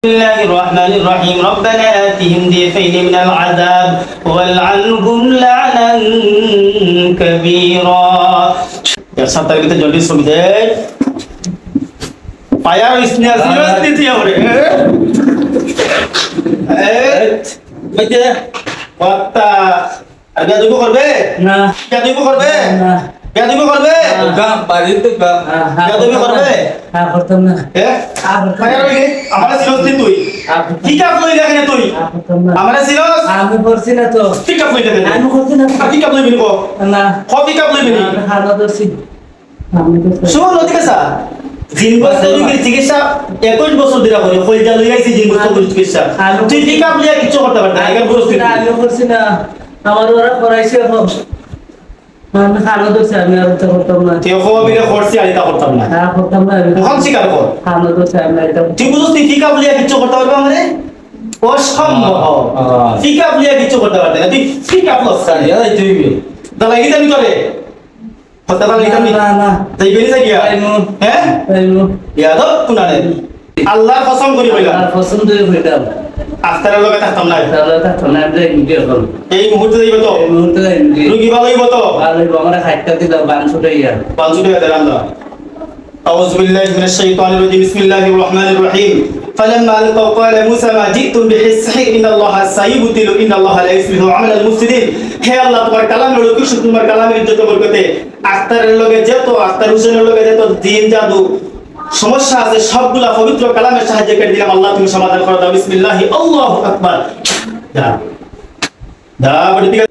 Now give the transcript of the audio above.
بسم الله الرحمن الرحيم ربنا آتهم ضعفين من العذاب والعنهم لعنا كبيرا يا ساتر kita jodi sumide fire isne asli thi amre bete watta aga dugo korbe না ya dugo korbe না ya dugo korbe গা বাড়িতে গা ya dugo korbe হ্যাঁ করতাম না fire হইলে আমরা সিরিয়াস তুই ঠিক আপ লই দেখেন তুই করতাম না আমরা সিরিয়াস আমি করছি না তো ঠিক আপ লই দেখেন আমি করছি না ঠিক আপ লই বিনি কো না কপি কাপ লই বিনি আমি খাওয়া দছি আমি তো শুন নদীকে সা জিন বস্তু চিকিৎসা 21 বছর ধরে করে কইজা লই আইছি জিন বস্তু চিকিৎসা তুই ঠিক আপ লইয়া কিছু করতে পারতা আগে বুঝছিস না আমি করছি না আমার ওরা করাইছে এখন আমি খাওয়া দছি আমি আর তো করতাম না তুই কবিরে করছি আর এটা করতাম না হ্যাঁ করতাম না এখন স্বীকার কর খাওয়া দছি আমি এটা তুই বুঝছিস তুই ঠিক আপ লইয়া কিছু করতে পারবা মানে অসম্ভব ঠিক আপ লইয়া কিছু করতে পারতা না তুই ঠিক আপ লস সারিয়া তুই দালা গিতা নি করে কথা দালা গিতা নি না না তাই বেরি যাই গিয়া তাইমু হ্যাঁ তাইমু ইয়াদব কুনানে আল্লাহর কসম করি বইলা আর পছন্দ হইতাম আফতারের লগে থাকতাম না তাহলে তা কোনা দে ভিডিও কল এই মুহূর্তে যাইব তো এই মুহূর্তে রুগী ভালো হইব তো ভালো আমরা খাইতে দিলাম বান ছুটে ইয়া 500 টাকা দিলাম না أعوذ بالله من الشيطان الرجيم بسم الله الرحمن الرحيم فلما ألقوا قال موسى ما جئتم به السحر إن الله سيبطل إن الله لا يصلح عمل المفسدين হে আল্লাহ তোমার কালামের লোক শুধু তোমার কালামের ইজ্জত বরকতে আখতারের লগে যত আখতার হোসেনের লগে যত জিন জাদু সমস্যা আছে সবগুলা পবিত্র কালামের সাহায্যে কেটে দিলাম আল্লাহ তুমি সমাধান করে দাও বিসমিল্লাহি আল্লাহু আকবার যা যা বড় দিকে